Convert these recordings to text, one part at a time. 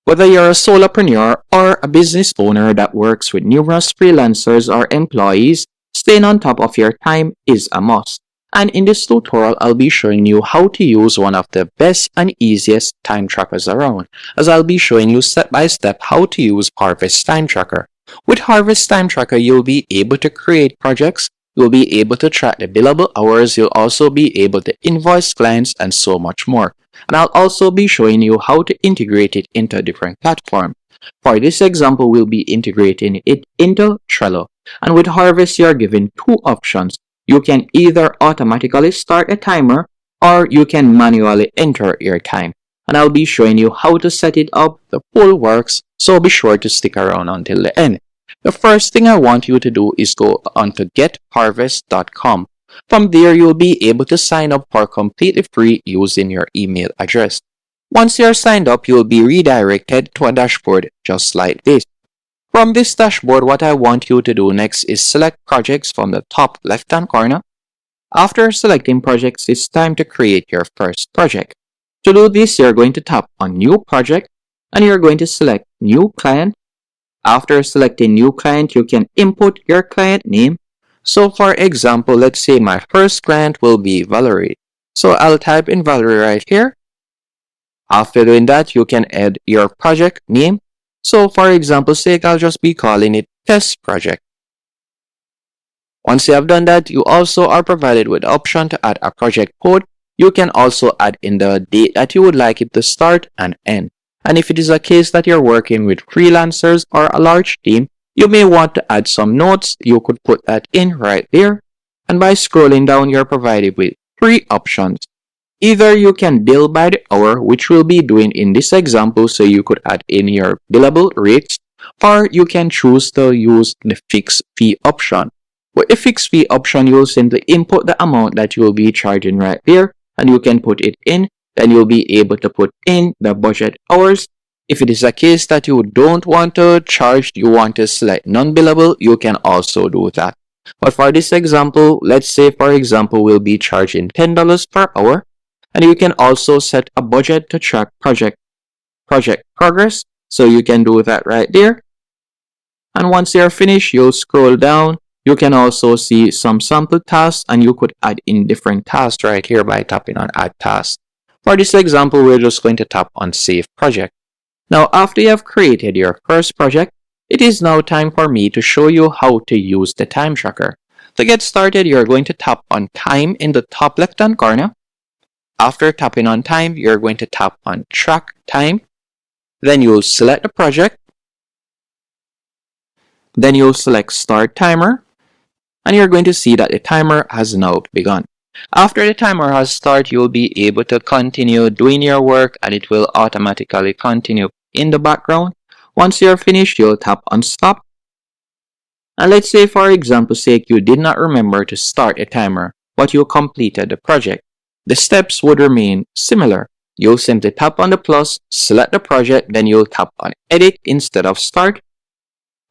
Whether you're a solopreneur or a business owner that works with numerous freelancers or employees, staying on top of your time is a must. And in this tutorial, I'll be showing you how to use one of the best and easiest time trackers around, as I'll be showing you step by step how to use Harvest Time Tracker. With Harvest Time Tracker, you'll be able to create projects, you'll be able to track the billable hours, you'll also be able to invoice clients, and so much more. And I'll also be showing you how to integrate it into a different platform. For this example, we'll be integrating it into Trello. And with Harvest, you're given two options. You can either automatically start a timer or you can manually enter your time. And I'll be showing you how to set it up. The full works, so be sure to stick around until the end. The first thing I want you to do is go onto getharvest.com. From there, you'll be able to sign up for completely free using your email address. Once you're signed up, you'll be redirected to a dashboard just like this. From this dashboard, what I want you to do next is select projects from the top left-hand corner. After selecting projects, it's time to create your first project. To do this, you're going to tap on New Project and you're going to select New Client. After selecting New Client, you can input your client name. So for example, let's say my first client will be Valerie. So I'll type in Valerie right here. After doing that, you can add your project name. So for example's sake, I'll just be calling it Test Project. Once you have done that, you also are provided with the option to add a project code. You can also add in the date that you would like it to start and end. And if it is a case that you're working with freelancers or a large team, you may want to add some notes. You could put that in right there. And by scrolling down, you're provided with three options. Either you can bill by the hour, which we'll be doing in this example, so you could add in your billable rates, or you can choose to use the fixed fee option. With the fixed fee option, you'll simply input the amount that you'll be charging right there, and you can put it in. Then you'll be able to put in the budget hours. If it is a case that you don't want to charge, you want to select non-billable, you can also do that. But for this example, let's say for example, we'll be charging $10 per hour. And you can also set a budget to track project progress. So you can do that right there. And once you're finished, you'll scroll down. You can also see some sample tasks and you could add in different tasks right here by tapping on Add Tasks. For this example, we're just going to tap on Save Project. Now, after you have created your first project, it is now time for me to show you how to use the time tracker. To get started, you're going to tap on Time in the top left-hand corner. After tapping on Time, you're going to tap on Track Time. Then you'll select the project. Then you'll select Start Timer. And you're going to see that the timer has now begun. After the timer has started, you'll be able to continue doing your work and it will automatically continue in the background. Once you're finished, you'll tap on Stop. And let's say for example's sake, you did not remember to start a timer, but you completed the project. The steps would remain similar. You'll simply tap on the plus, select the project, then you'll tap on Edit instead of Start.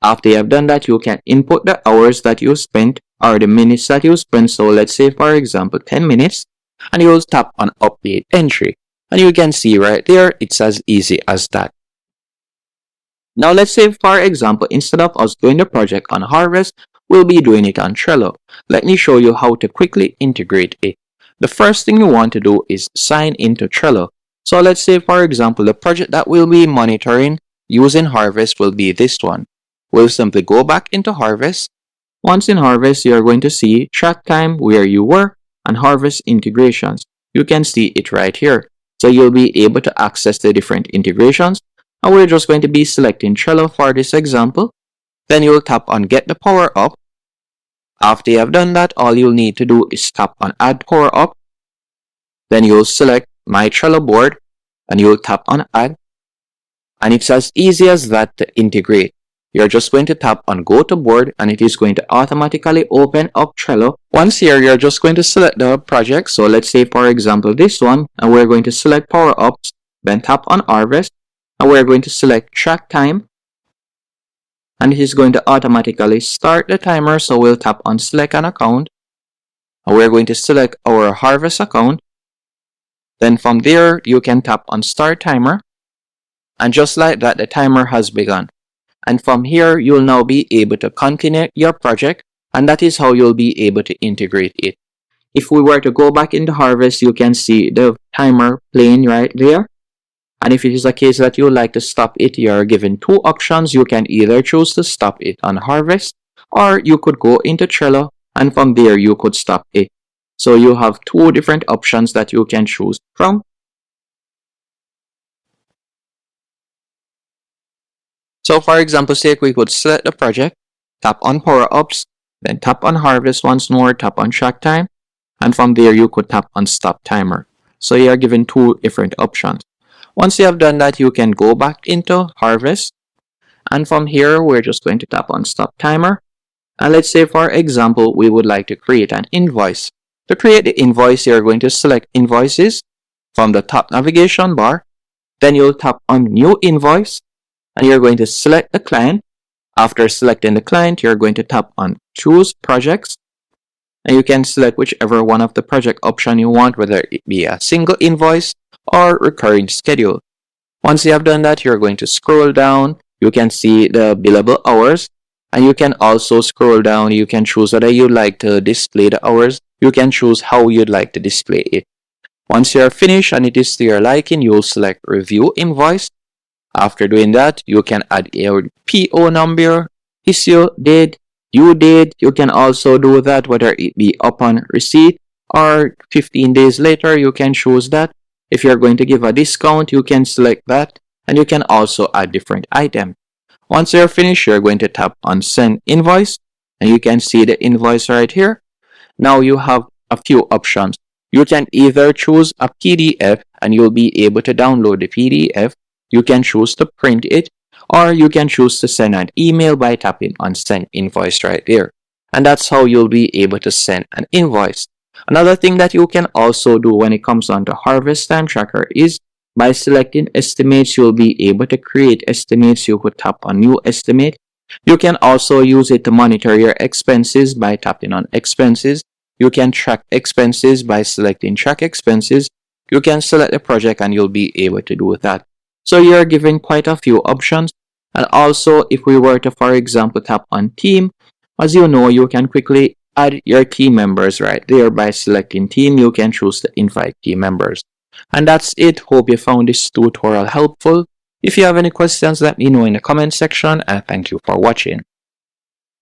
After you have done that, you can input the hours that you spent or the minutes that you spent. So let's say for example 10 minutes, and you'll tap on Update Entry. And you can see right there, it's as easy as that. Now let's say for example, instead of us doing the project on Harvest, we'll be doing it on Trello. Let me show you how to quickly integrate it. The first thing you want to do is sign into Trello. So let's say for example, the project that we'll be monitoring using Harvest will be this one. We'll simply go back into Harvest. Once in Harvest, you're going to see Track Time, where you were, and Harvest Integrations. You can see it right here. So you'll be able to access the different integrations. And we're just going to be selecting Trello for this example. Then you'll tap on Get the Power Up. After you have done that, all you'll need to do is tap on Add Power Up. Then you'll select My Trello Board and you'll tap on Add. And it's as easy as that to integrate. You're just going to tap on Go to Board and it is going to automatically open up Trello. Once here, you're just going to select the project. So let's say for example this one, and we're going to select Power Ups, then tap on Harvest, and we're going to select Track Time. And it is going to automatically start the timer. So we'll tap on Select an Account. And we're going to select our Harvest account. Then from there, you can tap on Start Timer. And just like that, the timer has begun. And from here, you'll now be able to continue your project, and that is how you'll be able to integrate it. If we were to go back into Harvest, you can see the timer playing right there. And if it is a case that you would like to stop it, you're given two options. You can either choose to stop it on Harvest, or you could go into Trello, and from there you could stop it. So you have two different options that you can choose from. So for example's sake, we could select the project, tap on Power Ups, then tap on Harvest once more, tap on Track Time, and from there you could tap on Stop Timer. So you are given two different options. Once you have done that, you can go back into Harvest, and from here we're just going to tap on Stop Timer. And let's say, for example, we would like to create an invoice. To create the invoice, you're going to select Invoices from the top navigation bar. Then you'll tap on New Invoice, and you're going to select the client. After selecting the client, you're going to tap on Choose Projects, and you can select whichever one of the project option you want, whether it be a single invoice or recurring schedule. Once you have done that, you're going to scroll down. You can see the billable hours, and you can also scroll down. You can choose whether you'd like to display the hours. You can choose how you'd like to display it. Once you're finished and it is to your liking, you'll select Review Invoice. After doing that, you can add your PO number, issue date, due date. You can also do that whether it be upon receipt or 15 days later. You can choose that. If you're going to give a discount, you can select that, and you can also add different items. Once you're finished, you're going to tap on Send Invoice, and you can see the invoice right here. Now you have a few options. You can either choose a PDF, and you'll be able to download the PDF. You can choose to print it, or you can choose to send an email by tapping on Send Invoice right there. And that's how you'll be able to send an invoice. Another thing that you can also do when it comes on to Harvest Time Tracker is by selecting estimates, you'll be able to create estimates. You could tap on New Estimate. You can also use it to monitor your expenses by tapping on Expenses. You can track expenses by selecting Track Expenses. You can select the project and you'll be able to do that. So you're given quite a few options. And also, if we were to, for example, tap on Team, as you know, you can quickly add your team members right there. By selecting Team, you can choose to invite team members. And that's it. Hope you found this tutorial helpful. If you have any questions, let me know in the comment section, and thank you for watching.